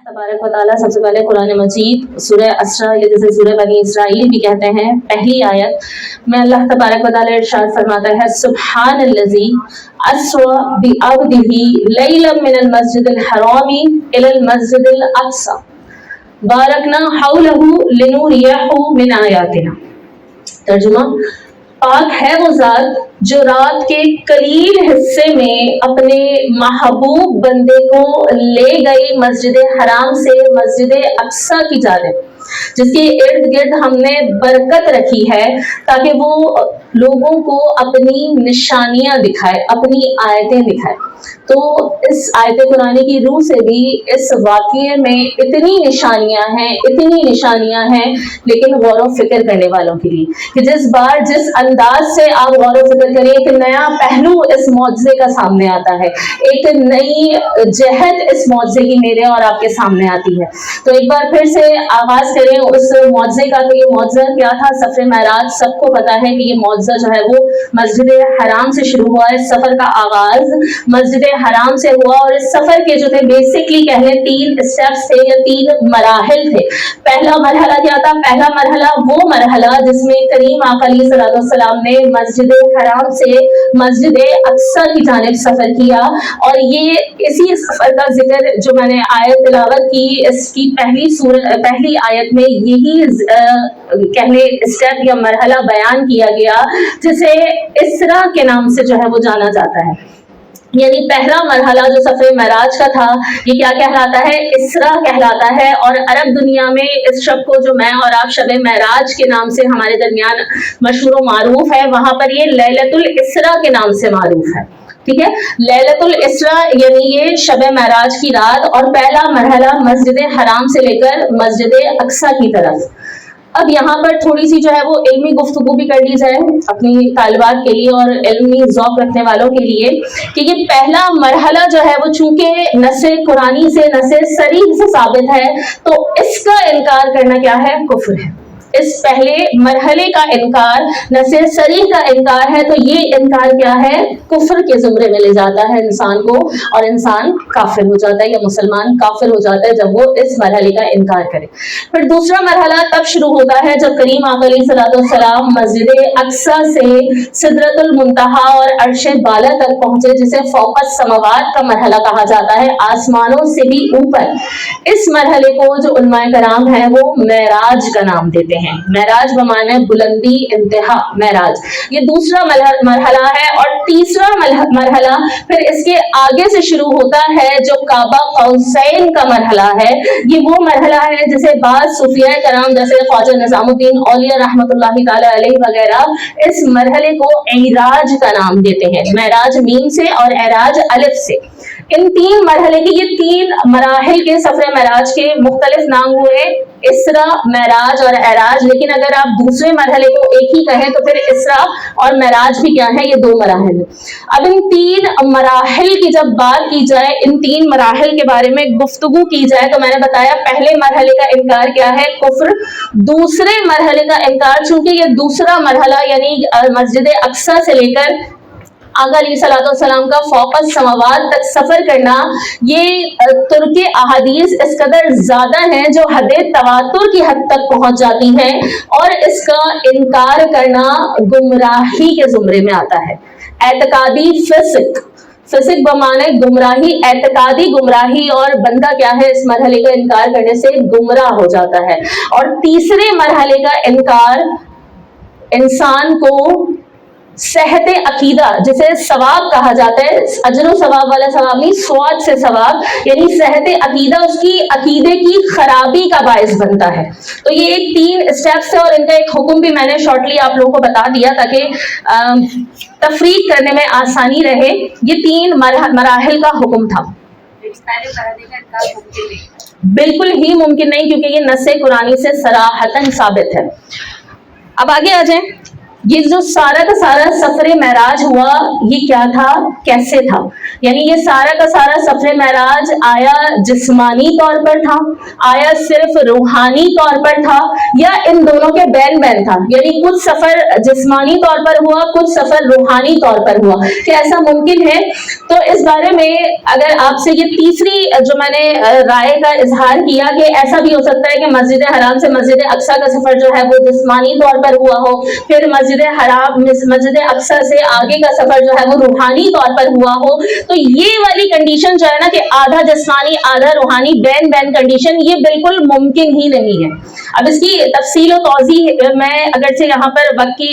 तबारक व तआला सबसे पहले कुरान मजीद सूरह असरा या जिसे सूरह बनी इसराइल भी कहते हैं, पहली आयत में अल्लाह तबारक व तआला इरशाद फरमाता है, सुब्हानल्लज़ी अस्रा बिअब्दिही लैलन मिनल मस्जिदिल हरामी इलल मस्जिदिल अक़सा बारकना हौलहू लिनुरियहू मिन आयातिना। तर्जुमा, पाक है वो ज़ात जो रात के करीब हिस्से में अपने महबूब बंदे को ले गई मस्जिद हराम से मस्जिद अक्सा की जानिब, जिसके इर्द गिर्द हमने बरकत रखी है ताकि वो लोगों को अपनी निशानियां दिखाए, अपनी आयतें दिखाए। तो इस आयत कुरानी की रूह से भी इस वाक़ये में इतनी निशानियां हैं, लेकिन गौर व फिक्र करने वालों के लिए कि जिस अंदाज से आप गौर व फिक्र करिए, एक नया पहलू इस मौजज़े का सामने आता है, एक नई जहत इस मौजज़े की मेरे और आपके सामने आती है। तो एक बार फिर से आगाज करें उस मौजज़े का। तो ये मौजज़ा क्या था? सफ़र मेराज। सबको पता है कि ये मौजज़ा जो है वो मस्जिद हराम से शुरू हुआ है। सफ़र का आगाज मस्जिद हराम से हुआ और इस सफ़र के जो थे बेसिकली कह लें 3 स्टेप्स थे या 3 मराहिल थे। पहला मरहला क्या था? पहला मरहला वो मरहला जिसमें करीम आका अलैहिस्सलाम ने मस्जिद हराम से मस्जिद अक्सा की जानिब सफ़र किया। और ये इसी सफ़र का जिक्र जो मैंने आयत तिलावत की, इसकी पहली आयत में यही कहने स्टेप या मरहला बयान किया गया, जिसे इसरा के नाम से जो है वो जाना जाता है। यानी पहला मरहला जो सफ़र मेराज का था, ये क्या कहलाता है? इसरा कहलाता है। और अरब दुनिया में इस शब को जो मैं और आप शब मेराज के नाम से हमारे दरमियान मशहूर व मारूफ है, वहां पर ये लैलतुल इसरा के नाम से मारूफ है। ठीक है, लैलतुल इसरा यानी ये शब मेराज की रात। और पहला मरहला मस्जिद हराम से लेकर मस्जिद अक्सा की तरफ। अब यहाँ पर थोड़ी सी जो है वो इल्मी गुफ्तगू भी कर ली जाए अपनी तालिबात के लिए और इल्मी ज़ौक़ रखने वालों के लिए कि ये पहला मरहला जो है वो चूंकि नस्से कुरानी से नस्से सरीह से साबित है, तो इसका इनकार करना क्या है? कुफ्र है। इस पहले मरहले का इनकार नस्से सरीह का इनकार है, तो ये इनकार क्या है? कुफ्र के ज़ुमरे में ले जाता है इंसान को, और इंसान काफिर हो जाता है या मुसलमान काफिर हो जाता है जब वो इस मरहले का इनकार करे। फिर दूसरा मरहला तब शुरू होता है जब करीम आका अलैहिस्सलाम मस्जिद अक्सा से सिदरतुल मुंतहा और अर्शे बाला तक पहुंचे, जिसे फौक़स समावात का मरहला कहा जाता है, आसमानों से भी ऊपर। इस मरहले को जो उलमाए कराम है वो मेराज का नाम देते हैं। मेराज बमाने बुलंदी, इंतहा, मेराज। ये दूसरा मरहला है। और तीसरा मरहला फिर इसके आगे से शुरू होता है जो काबा कौसैन का मरहला है। ये वो मरहला है जिसे बाद सूफिया कराम जैसे ख्वाजा निजामुद्दीन औलिया रहमतुल्लाहि ताला अलैहि वगैरह इस मरहले को एराज का नाम देते हैं। मेराज मीम से और एराज अलिफ से। इन 3 मरहले के, ये 3 मराहिल के सफर मेराज के मुख्तलिफ नाम हुए, इसरा, मेराज और एराज। लेकिन अगर आप दूसरे मरहले को एक ही कहें तो फिर इसरा और मेराज भी क्या है? ये 2 मराहिल। अब इन 3 मराहिल की जब बात की जाए, इन 3 मराहिल के बारे में गुफ्तगू की जाए, तो मैंने बताया पहले मरहले का इनकार क्या है? कुफ्र। दूसरे मरहले का इनकार, चूंकि ये दूसरा मरहला यानी मस्जिद अक्सा से लेकर आका अलैहिस्सलाम का फौक़स समावात तक सफर करना, ये तुर्के अहादीस इस कदर ज्यादा हैं जो हदे तवातुर की हद तक पहुंच जाती हैं, और इसका इनकार करना गुमराही के जुमरे में आता है। एतकादी फिसिक बमाने गुमराही, एतकादी गुमराही, और बंदा क्या है? इस मरहले का इनकार करने से गुमराह हो जाता है। और तीसरे मरहले का इनकार इंसान को सेहते अकीदा, जिसे सवाब कहा जाता है, अजर सवाब वाला सवाब नहीं, स्वाद से सवाब, यानी सेहते अकीदा, उसकी अकीदे की खराबी का बायस बनता है। तो ये एक 3 स्टेप्स है और इनका एक हुक्म भी मैंने शॉर्टली आप लोगों को बता दिया ताकि तफरीक करने में आसानी रहे। ये 3 मराहिल का हुक्म था। बिल्कुल ही मुमकिन नहीं, क्योंकि ये नस्से कुरानी से सराहतन साबित है। अब आगे आ जाए। یہ جو سارا کا سارا سفر معراج ہوا یہ کیا تھا, کیسے تھا؟ یعنی یہ سارا کا سارا سفر معراج آیا جسمانی طور پر تھا, آیا صرف روحانی طور پر تھا, یا ان دونوں کے بین بین تھا؟ یعنی کچھ سفر جسمانی طور پر ہوا, کچھ سفر روحانی طور پر ہوا, کیا ایسا ممکن ہے؟ تو اس بارے میں اگر آپ سے یہ تیسری جو میں نے رائے کا اظہار کیا کہ ایسا بھی ہو سکتا ہے کہ مسجد حرام سے مسجد اقصیٰ کا سفر جو ہے وہ جسمانی طور پر ہوا ہو, پھر مسجد اقصیٰ سے آگے کا سفر جو ہے وہ روحانی طور پر ہوا ہو, تو یہ والی کنڈیشن جو ہے نا کہ آدھا جسمانی آدھا روحانی بین بین کنڈیشن, یہ بالکل ممکن ہی نہیں ہے. اب اس کی تفصیل و توضیح میں اگرچہ یہاں پر وقت کی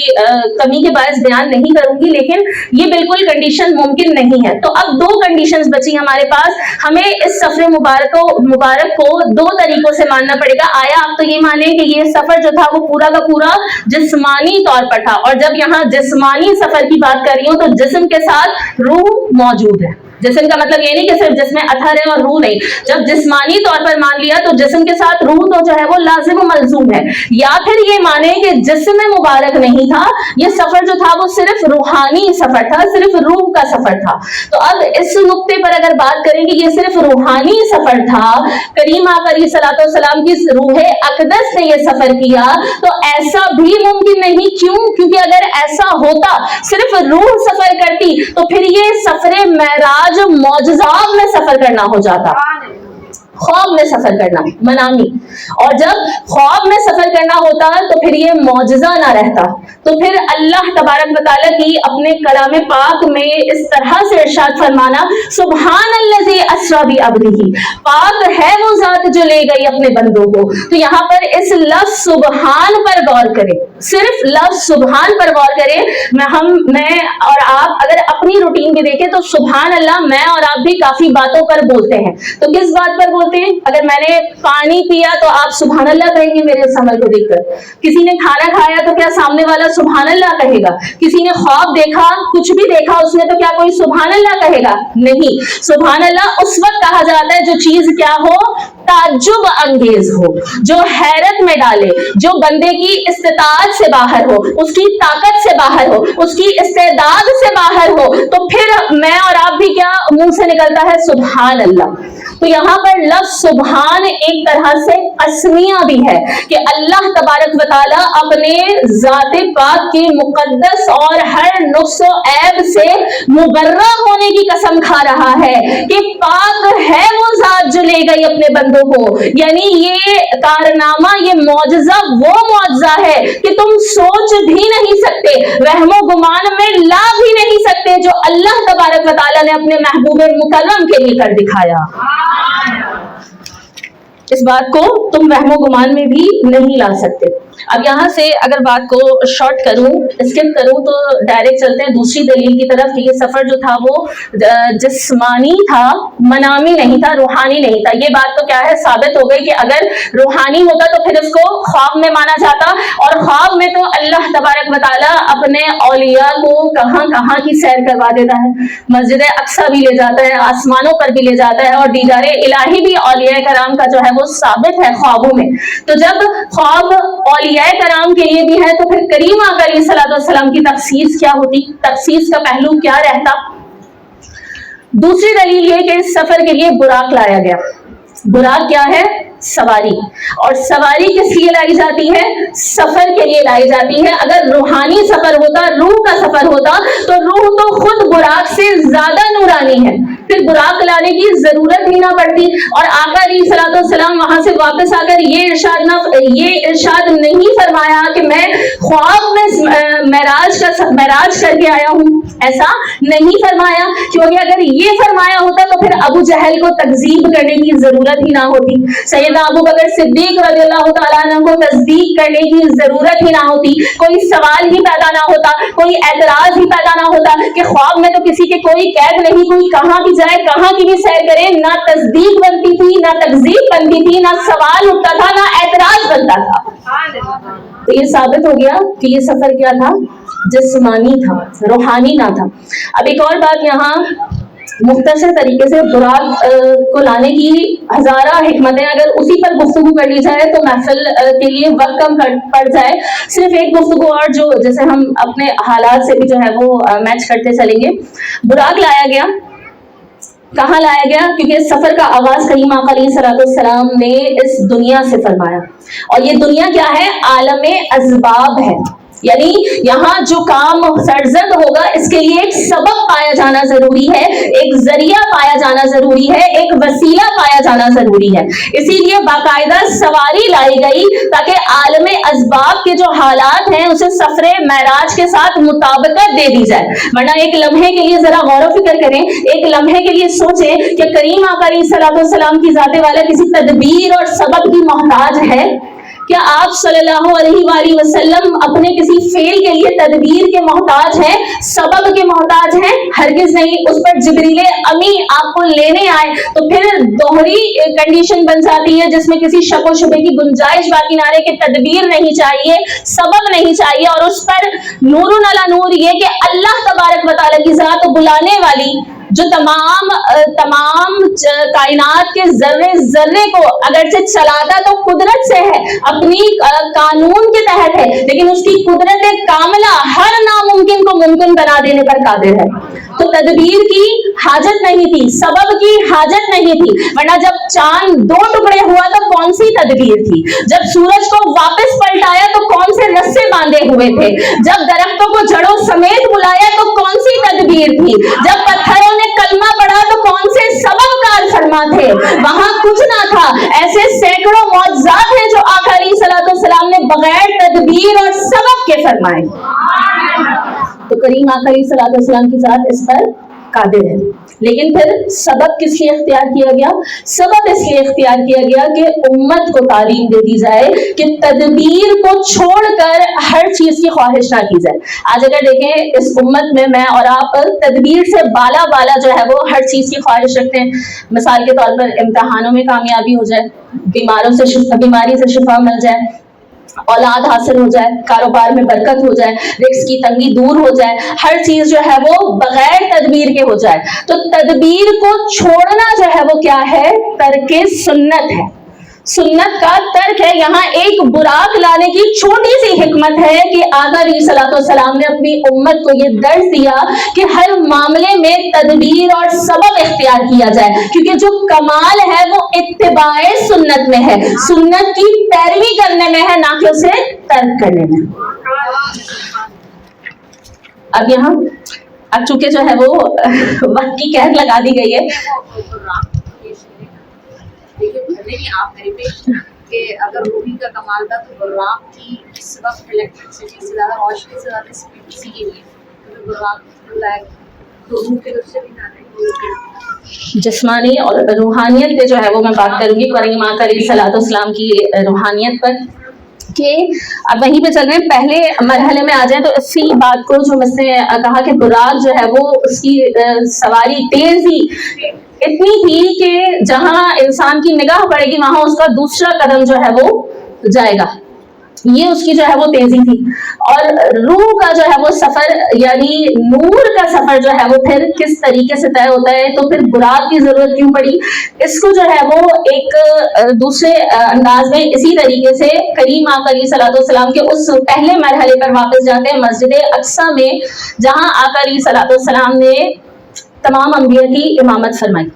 کمی کے باعث بیان نہیں کروں گی, لیکن یہ بالکل کنڈیشن ممکن نہیں ہے. تو اب دو کنڈیشنز بچی ہمارے پاس, ہمیں اس سفر مبارک کو دو طریقوں سے ماننا پڑے گا. آیا آپ تو یہ مانیں کہ یہ سفر جو تھا وہ پورا کا پورا جسمانی طور پر تھا, اور جب یہاں جسمانی سفر کی بات کر رہی ہوں تو جسم کے ساتھ روح موجود ہے. جسم کا مطلب یہ نہیں کہ صرف جسم اتھر ہے اور روح نہیں. جب جسمانی طور پر مان لیا تو جسم کے ساتھ روح تو جو ہے وہ لازم و ملزوم ہے. یا پھر یہ مانے کہ جسم مبارک نہیں تھا, یہ سفر جو تھا وہ صرف روحانی سفر تھا, صرف روح کا سفر تھا. تو اب اس نقطے پر اگر بات کریں کہ یہ صرف روحانی سفر تھا, کریم آقا علیہ الصلوۃ والسلام کی روح اقدس نے یہ سفر کیا, تو ایسا بھی ممکن نہیں. کیوں؟ کیونکہ اگر ایسا ہوتا, صرف روح سفر کرتی, تو پھر یہ سفر معراج معجزات میں سفر کرنا ہو جاتا, خواب میں سفر کرنا منامی, اور جب خواب میں سفر کرنا ہوتا تو پھر یہ معجزہ نہ رہتا. تو پھر اللہ تبارک و تعالیٰ کی اپنے کلام پاک میں اس طرح سے ارشاد فرمانا, سبحان الذی اسری بعبدہ, پاک ہے وہ ذات جو لے گئی اپنے بندوں کو. تو یہاں پر اس لفظ سبحان پر غور کریں, صرف لفظ سبحان پر غور کریں. میں اور آپ اگر اپنی روٹین بھی دیکھیں تو سبحان اللہ میں اور آپ بھی کافی باتوں پر بولتے ہیں. تو کس بات پر بولتے ہیں؟ اگر میں نے پانی پیا تو آپ سبحان اللہ کہیں گے میرے اس عمل کو دیکھ کر. کسی نے کھانا کھایا تو کیا سامنے والا سبحان اللہ کہے گا؟ کسی نے خواب دیکھا, کچھ بھی دیکھا اس نے, تو کیا کوئی سبحان اللہ کہے گا؟ نہیں. سبحان اللہ اس وقت کہا جاتا ہے جو چیز کیا ہو, تعجب انگیز ہو, جو حیرت میں ڈالے, جو بندے کی استطاعت سے باہر ہو, اس کی طاقت سے باہر ہو, اس کی استعداد سے باہر ہو, تو پھر میں اور آپ بھی کیا منہ سے نکلتا ہے سبحان اللہ. تو یہاں پر لفظ سبحان ایک طرح سے اسمیہ بھی ہے کہ اللہ تبارک و تعالی اپنے ذات پاک کی مقدس اور ہر نقص و عیب سے مبرہ ہونے کی قسم کھا رہا ہے کہ پاک ہے وہ ذات جو لے گئی اپنے بندوں کو. یعنی یہ کارنامہ, یہ معجزہ وہ معجزہ ہے کہ تم سوچ بھی نہیں سکتے, وہم و گمان میں لا بھی نہیں سکتے, جو اللہ تبارک و تعالی نے اپنے محبوب مکرم کے لیے کر دکھایا. اس بات کو تم وہم و گمان میں بھی نہیں لا سکتے. اب یہاں سے اگر بات کو شارٹ کروں, اسکپ کروں, تو ڈائریکٹ چلتے ہیں دوسری دلیل کی طرف کہ یہ سفر جو تھا وہ جسمانی تھا, منامی نہیں تھا, روحانی نہیں تھا. یہ بات تو کیا ہے ثابت ہو گئی کہ اگر روحانی ہوتا تو پھر اس کو خواب میں مانا جاتا, اور خواب میں تو اللہ تبارک و تعالیٰ اپنے اولیاء کو کہاں کہاں کی سیر کروا دیتا ہے. مسجد اقصیٰ بھی لے جاتا ہے, آسمانوں پر بھی لے جاتا ہے, اور دیدار الہی بھی اولیاء کرام کا جو ہے وہ ثابت ہے خوابوں میں. تو جب خواب اولیاء کرام کے لیے بھی ہے تو پھر کریم آقا علیہ الصلوۃ والسلام کی تخصیص کیا ہوتی, تخصیص کا پہلو کیا رہتا؟ دوسری دلیل یہ کہ اس سفر کے لیے براق لایا گیا. براق کیا ہے؟ سواری. اور سواری کس لیے لائی جاتی ہے؟ سفر کے لیے لائی جاتی ہے. اگر روحانی سفر ہوتا, روح کا سفر ہوتا, تو روح تو خود براق سے زیادہ نورانی ہے, پھر براق لانے کی ضرورت ہی نہ پڑتی. اور آقا علیہ الصلوۃ والسلام وہاں سے واپس آ کر یہ ارشاد نہیں فرمایا کہ میں خواب میں معراج کر کے آیا ہوں, ایسا نہیں فرمایا. کیونکہ اگر یہ فرمایا ہوتا تو پھر ابو جہل کو تکذیب کرنے کی ضرورت ہی نہ ہوتی, سیدنا ابو بکر صدیق رضی اللہ تعالیٰ عنہ کو تصدیق کرنے کی ضرورت ہی نہ ہوتی, کوئی سوال ہی پیدا نہ ہوتا, کوئی اعتراض ہی پیدا نہ ہوتا کہ خواب میں تو کسی کے کوئی قید نہیں, کوئی کہاں بھی جائے کہاں کی بھی سیر کرے, نہ تصدیق بنتی تھی, نہ تکذیب بنتی تھی, نہ سوال اٹھتا تھا, نہ اعتراض بنتا تھا. تو یہ ثابت ہو گیا کہ یہ سفر کیا تھا, جسمانی تھا, روحانی نہ تھا. اب ایک اور بات یہاں مختصر طریقے سے براق کو لانے کی ہزارہ حکمتیں اگر اسی پر گفتگو کر لی جائے تو محفل کے لیے وقت کم پڑ جائے. صرف ایک گفتگو اور جو جیسے ہم اپنے حالات سے بھی جو ہے وہ میچ کرتے چلیں گے. براق لایا گیا, کہاں لایا گیا؟ کیونکہ سفر کا آغاز کریم آقا علیہ الصلوۃ والسلام نے اس دنیا سے فرمایا, اور یہ دنیا کیا ہے؟ عالم اسباب ہے. یعنی یہاں جو کام سرزد ہوگا اس کے لیے ایک سبب پایا جانا ضروری ہے, ایک ذریعہ پایا جانا ضروری ہے, ایک وسیلہ پایا جانا ضروری ہے. اسی لیے باقاعدہ سواری لائی گئی تاکہ عالم اسباب کے جو حالات ہیں اسے سفر معراج کے ساتھ مطابقت دے دی جائے. ورنہ ایک لمحے کے لیے ذرا غور و فکر کریں, ایک لمحے کے لیے سوچیں کہ کریم آقا علیہ الصلوۃ والسلام کی ذات والا کسی تدبیر اور سبب کی محتاج ہے؟ کیا آپ صلی اللہ علیہ وآلہ وسلم اپنے کسی فعل کے لیے تدبیر کے محتاج ہیں, سبب کے محتاج ہیں؟ ہرگز نہیں. اس پر جبریل امی آپ کو لینے آئے تو پھر دوہری کنڈیشن بن جاتی ہے جس میں کسی شک و شبے کی گنجائش باقی نہ رہے کہ تدبیر نہیں چاہیے, سبب نہیں چاہیے. اور اس پر نور علی نور یہ کہ اللہ تبارک و تعالیٰ کی ذات بلانے والی جو تمام کائنات کے ذرے ذرے کو اگرچہ چلاتا تو قدرت سے ہے, اپنی قانون کے تحت ہے, لیکن اس کی قدرت کاملہ ہر ناممکن کو ممکن بنا دینے پر قادر ہے. تو تدبیر کی حاجت نہیں تھی, سبب کی حاجت نہیں تھی. ورنہ جب چاند 2 ٹکڑے ہوا تو کون سی تدبیر تھی؟ جب سورج کو واپس پلٹایا تو کون سے رسے باندھے ہوئے تھے؟ جب درختوں کو جڑوں سمیت بلایا تو کون سی تدبیر تھی؟ جب پتھروں نے کلمہ پڑھا تو کون سے سبب کار فرما تھے؟ وہاں کچھ نہ تھا. ایسے سینکڑوں معجزات ہیں جو آقا علیہ الصلوۃ والسلام نے بغیر تدبیر اور سبب کے فرمائے. تو کریم آقا علیہ الصلوۃ والسلام کی ذات اس پر قادر ہے. لیکن پھر سبب کس لیے اختیار کیا گیا؟ سبب اس لیے اختیار کیا گیا کہ امت کو تعلیم دے دی جائے کہ تدبیر کو چھوڑ کر ہر چیز کی خواہش نہ کی جائے. آج اگر دیکھیں اس امت میں اور آپ تدبیر سے بالا جو ہے وہ ہر چیز کی خواہش رکھتے ہیں. مثال کے طور پر امتحانوں میں کامیابی ہو جائے, بیماری سے شفا مل جائے, اولاد حاصل ہو جائے, کاروبار میں برکت ہو جائے, رزق کی تنگی دور ہو جائے, ہر چیز جو ہے وہ بغیر تدبیر کے ہو جائے. تو تدبیر کو چھوڑنا جو ہے وہ کیا ہے؟ ترک سنت ہے, سنت کا ترک ہے. یہاں ایک براق لانے کی چھوٹی سی حکمت ہے کہ آقا علیہ الصلوۃ والسلام نے اپنی امت کو یہ درس دیا کہ ہر معاملے میں تدبیر اور سبب اختیار کیا جائے, کیونکہ جو کمال ہے وہ اتباع سنت میں ہے, سنت کی پیروی کرنے میں ہے, نہ کہ اسے ترک کرنے میں. اب یہاں اب چونکہ جو ہے وہ وقت کی قید لگا دی گئی ہے, آپ میرے پہ کہ اگر روحی کا کمال تھا تو براق کی اس وقت الیکٹرسٹی سے زیادہ روشنی سے زیادہ اسپیڈ کسی کے لیے تو براق تو روح کے سے بھی نہ جسمانی اور روحانیت پہ جو ہے وہ میں بات کروں گی کریم آقا علیہ الصلوۃ والسلام کی روحانیت پر, کہ اب وہیں پہ چل رہے ہیں. پہلے مرحلے میں آ جائیں تو اسی بات کو جو مجھ سے کہا کہ براق جو ہے وہ اس کی سواری تیزی اتنی تھی کہ جہاں انسان کی نگاہ پڑے گی وہاں اس کا دوسرا قدم جو ہے وہ جائے گا, یہ اس کی جو ہے وہ تیزی تھی. اور روح کا جو ہے وہ سفر یعنی نور کا سفر جو ہے وہ پھر کس طریقے سے طے ہوتا ہے, تو پھر براق کی ضرورت کیوں پڑی؟ اس کو جو ہے وہ ایک دوسرے انداز میں اسی طریقے سے کریم آقا علیہ الصلوۃ والسلام کے اس پہلے مرحلے پر واپس جاتے ہیں, مسجد اقصیٰ میں, جہاں آقا علیہ الصلوۃ والسلام نے تمام انبیاء کی امامت فرمائی,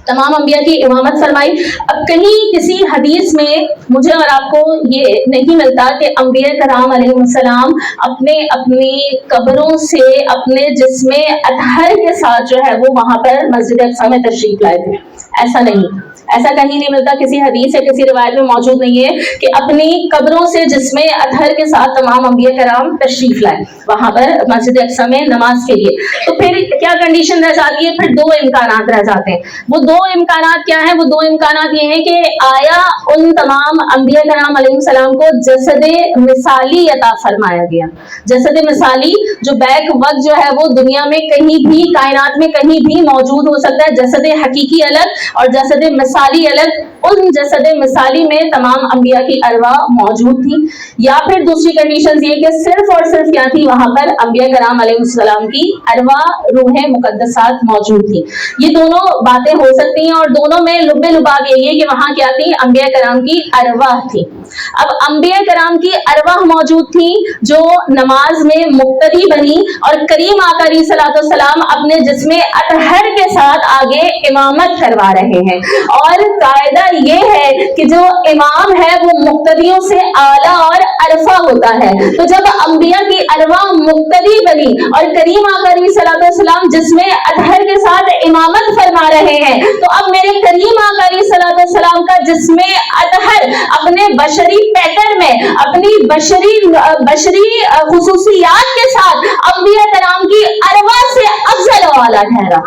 تمام انبیاء کی امامت فرمائی. اب کہیں کسی حدیث میں مجھے اور آپ کو یہ نہیں ملتا کہ انبیاء کرام علیہ السلام اپنی قبروں سے اپنے جسم اطہر کے ساتھ جو ہے وہ وہاں پر مسجد اقصیٰ میں تشریف لائے تھے. ایسا نہیں, ایسا کہیں نہیں ملتا, کسی حدیث یا کسی روایت میں موجود نہیں ہے کہ اپنی قبروں سے جسم اطہر کے ساتھ تمام انبیاء کرام تشریف لائے وہاں پر مسجد اقصیٰ میں نماز کے لیے. تو پھر کیا کنڈیشن رہ جاتی ہے؟ پھر 2 امکانات رہ جاتے ہیں. وہ 2 امکانات کیا ہیں؟ وہ 2 امکانات یہ ہیں کہ آیا उन तमाम अंबिया कराम अलैहिस्सलाम को जसद मिसाली अता फरमाया गया। जसद मिसाली जो बैक वक्त जो है वो दुनिया में कहीं भी, कायनात में कहीं भी मौजूद हो सकता है। जसद हकीकी अलग और जसद मिसाली अलग। उन जसद मिसाली में तमाम अंबिया की अरवा मौजूद थी, या फिर दूसरी कंडीशन ये कि सिर्फ और सिर्फ क्या थी, वहां पर अंबिया कराम अलैहिस्सलाम की अरवा रूहें मुकद्दसात मौजूद थी। ये दोनों बातें हो सकती हैं, और दोनों में लुब्बे लुबाब यही है कि वहां क्या थी, अंबिया कराम की अरवाह थी। अब अंबिया कराम की अरवाह मौजूद थी जो नमाज में मुक्तदी बनी, और करीम आका अलैहिस्सलाम अपने जिस्मे अतहर के साथ आगे इमामत करवा रहे हैं। और कायदा ये है कि जो इमाम है वो मुक्तदियों से आला और अरफा होता है। तो जब अंबिया की अरवाह मुक्तदी बनी और करीम आका अलैहिस्सलाम जिसमें अतहर के साथ इमामत फरमा रहे हैं, तो अब मेरे करीम आका अलैहिस्सलाम का जिसमें अतहर अपने बशरी पैटर्न में, अपनी बशरी खुसूसियात के साथ अंबिया कराम की अरवाह से अफजल व आला ठहरा,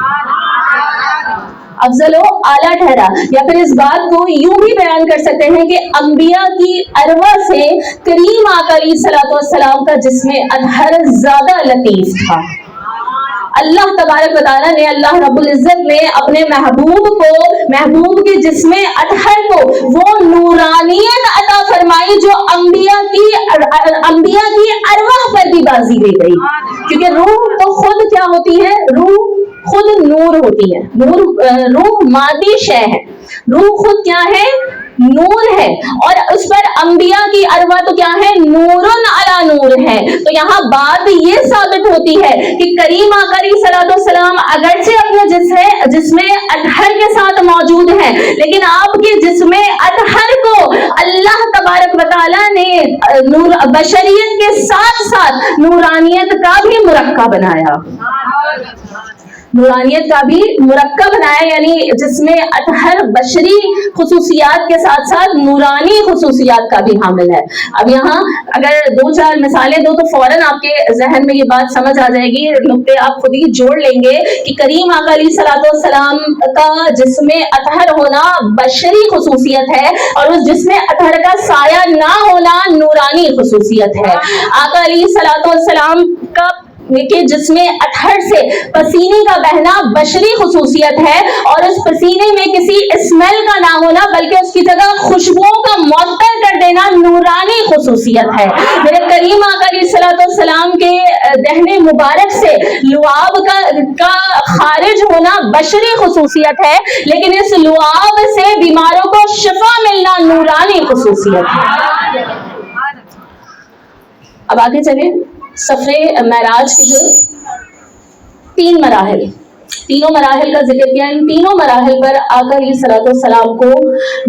अफजल व आला ठहरा। या फिर इस बात को यूं भी बयान कर सकते हैं कि अंबिया की अरवाह से करीम आका अलैहिस्सलाम का जिस्मे अतहर ज्यादा लतीफ था। अल्लाह तबारक व तआला ने, अल्लाह रब्बुल इज्जत ने अपने महबूब के जिस्मे अतहर को वो नूरानियत अता फरमाई जो अंबिया की अरवाह पर भी बाजी ले गई। क्योंकि रूह तो खुद क्या होती है, रूह खुद नूर होती है। रूह मादी शय है, रूह खुद क्या है, नूर है, और उस पर अंबिया की अरवा तो क्या है, नूरुन अला नूर है। तो यहाँ बात ये साबित होती है कि करीम आका अलैहिस्सलाम अगरचे अपने जिस्मे अतहर के साथ मौजूद हैं, लेकिन आपके जिस्मे अतहर को अल्लाह तबारक व तआला ने बशरियत के साथ साथ नूरानियत का भी मुरक्का बनाया, नूरानियत का भी मुरक्कब बनाया, यानी जिसमें अतहर बशरी खुसूसियात के साथ साथ नूरानी खुसूसियात का भी हामिल है। अब यहाँ अगर दो चार मिसालें दो तो फौरन आपके जहन में ये बात समझ आ जाएगी, नुक्ते आप खुद ही जोड़ लेंगे कि करीम आका अलैहिस्सलाम का जिसमें अतहर होना बशरी खुसूसियत है, और उस जिसमें अतहर का साया ना होना नूरानी खुसूसियत है। आका अलैहिस्सलाम का के जिसमें अतहर से पसीने का बहना बशरी खुसूसियत है, और उस पसीने में किसी स्मेल का ना होना बल्कि उसकी जगह खुशबुओं का मुअत्तर कर देना नूरानी खुसूसियत है। मेरे करीम आका अलैहिस्सलाम के दहने मुबारक से लुआब का खारिज होना बशरी खुसूसियत है, लेकिन इस लुआब से बीमारों को शिफा मिलना नूरानी खुसूसियत है। अब आगे चले, सफरे मेराज के जो 3 मराहिल, तीनों मराहिल का जिक्र किया। इन तीनों मराहिल पर आका अलैहिस्सलाम को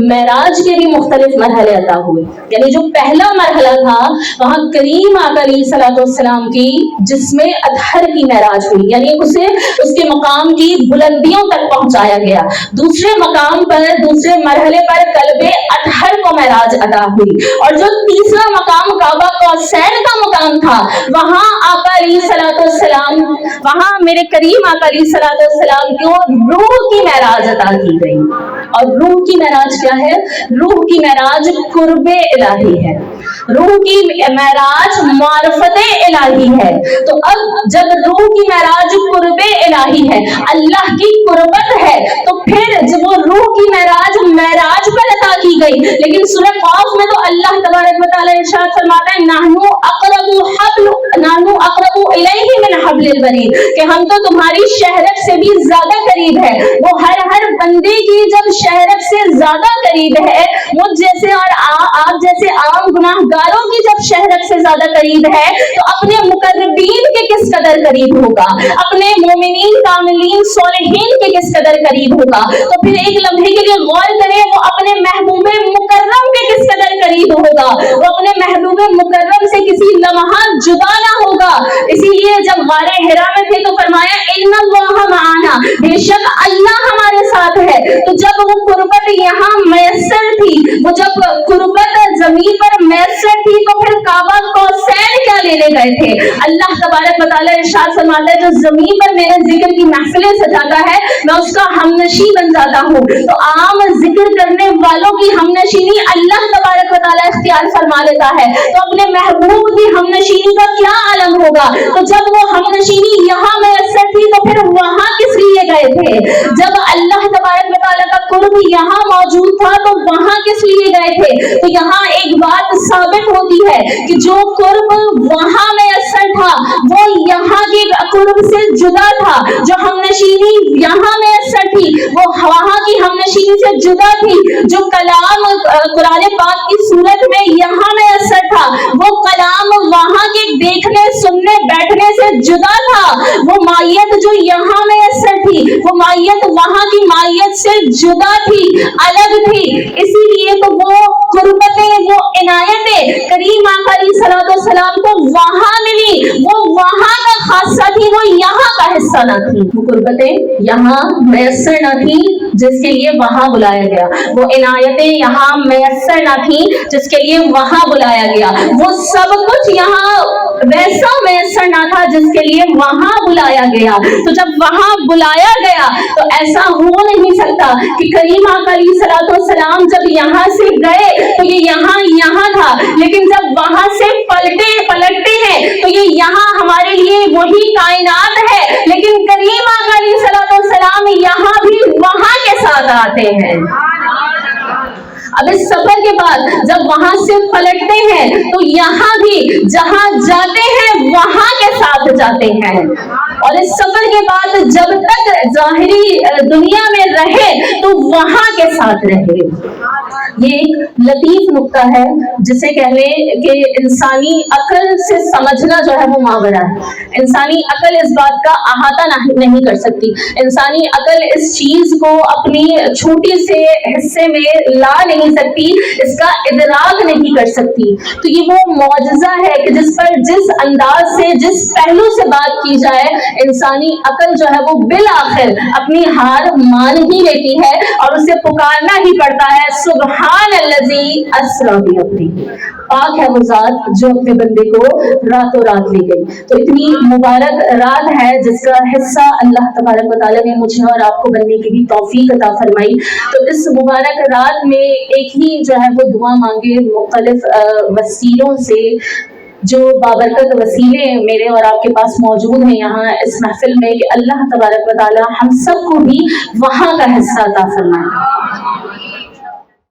मेराज के भी मुख्तलिफ मरहले अता हुए। यानी जो पहला मरहला था वहां करीम आका अलैहिस्सलाम की जिसमें अतहर की मेराज हुई, यानी उसे उसके मकाम की बुलंदियों तक पहुंचाया गया। दूसरे मकाम पर, दूसरे मरहले पर कल्बे अतहर को मेराज अता हुई, और जो तीसरा मकाम काबा कौसैन का मकाम था वहां आका अलैहिस्सलाम, वहां मेरे करीम आका अलैहिस्सलाम को रूह की मेराज अता की गई। और रूह की मेराज क्या है, रूह की मेराज कुर्बे इलाही है, रूह की मेराज मारफते इलाही है। तो अब जब रूह की मेराज कुर्बे इलाही है, अल्लाह की कुर्बत है, तो फिर जब वो रूह की मेराज पर अता की गई। लेकिन सूरह क़ाफ में तो अल्लाह तबारक व तआला इरशाद फरमाता है नाहनु अक़रबु इलैहि मिन हब्लिल वरीद, कि हम तो तुम्हारी शहरत से भी ज्यादा करीब है। वो हर बंदे की जब शहरत से ज्यादा करीब है, मुझ जैसे और आप जैसे आम गुनाहगारों की जब शहरत से ज्यादा करीब है, तो अपने मुकर्रबीन के किस कदर करीब होगा, अपने मोमिनीन कामिलीन सोलिहीन के किस कदर करीब होगा। तो फिर एक लम्हे के लिए गौर करें, वो अपने महबूबे मुकर्रम के किस कदर करीब होगा, वो अपने महबूबे मुकर्रम से किसी लम्हा जुदा ना होगा। इसीलिए जब गारे हिरा में थे तो फरमाया इन्नल्लाह मआना, बेशक अल्लाह हमारे साथ है। तो जब वो कुर्बत यहाँ मैसर थी, वो जब कुर्बत जमीन पर मैसर थी, तो फिर काबा कौसैन क्या लेने गए थे। अल्लाह तबारक व तआला इरशाद फरमाता है जो जमीन पर मेरे जिक्र की महफिलें सजाता है मैं उसका हमनशी बन जाता हूँ। तो आम जिक्र करने والوں کی हमनशीनी अल्लाह तबारक व तआला इख्तियार फरमा लेता है, तो अपने महबूब की हमनशीनी का क्या आलम होगा। तो जब वो हमनशीनी यहाँ मैसर थी तो फिर वहां किस लिए गए थे। जब अल्लाह तबारक व तआला का कुर्ब यहाँ मौजूद था तो वहां किस लिए गए थे। तो यहाँ एक बात साबित होती है कि जो कुर्ब वहां मैसर था वो यहाँ के कुर्ब से जुदा था। जो हमनशीनी यहाँ मैसर थी वो वहां की हमनशीनी से जुदा थी। जो कलाम कुरान पाक की सूरत में यहाँ मैसर था वो कलाम वहां के देखने सुनने बैठने से जुदा था। वो मायत जो यहाँ मैसर थी वो मायत वहां की मायत से जुदा थी, अलग थी। इसीलिए तो वो कुर्बतें वो इनायतें करीम आका अलैहिस्सलाम को वहां मिली, वो वहां का खासा थी, वो यहाँ का हिस्सा न थी। वो कुर्बतें यहाँ मैसर न थी जिसके लिए वहां बुलाया गया, वो इनायतें यहाँ मैसर न थी जिसके लिए वहां बुलाया गया, वो सब कुछ यहाँ वैसा मैसर न था जिसके लिए वहां बुलाया गया। तो जब वहां बुलाया गया तो ऐसा हो नहीं सकता कि करीम आका अलैहिस्सलाम जब यहाँ से गए तो ये यहाँ था, लेकिन जब वहां से पलटते हैं तो ये यहाँ हमारे लिए वही कायनात है, लेकिन करीम आका अलैहिस्सलाम यहाँ भी वहां के साथ आते हैं। अब इस सफर के बाद जब वहां से पलटते हैं तो यहाँ भी जहां जाते हैं वहां के साथ जाते हैं, और इस सफर के बाद जब तक जाहिरी दुनिया में रहे तो वहां के साथ रहे। ये एक लतीफ नुक्ता है जिसे कह लें कि इंसानी अकल से समझना जो है वो मावरा है। इंसानी अकल इस बात का अहाता नहीं कर सकती, इंसानी अकल इस चीज को अपनी छोटी से हिस्से में ला नहीं सकती, इसका इदराक नहीं कर सकती। तो ये वो मौजज़ा है कि जिस पर जिस अंदाज से जिस पहलू से बात की जाए इंसानी अकल जो है वो बिल आखिर अपनी हार मान ही लेती है और उसे पुकारना ही पड़ता है, सुबहान अल्लज़ी अस्रा बिअब्दिही, पाक है वो जात जो अपने बंदे को रातों रात ले गई। तो इतनी मुबारक रात है जिसका हिस्सा अल्लाह तबारक व तआला ने मुझे और आपको बनने की भी तौफीक अता फरमाई। तो इस मुबारक रात में एक ही जो है वो दुआ मांगे मुख्तलिफ वसीलों से, जो बाबरकत वसीले मेरे और आपके पास मौजूद हैं यहाँ इस महफिल में, कि अल्लाह तबारक व तआला हम सबको भी वहाँ का हिस्सा अता फरमाए।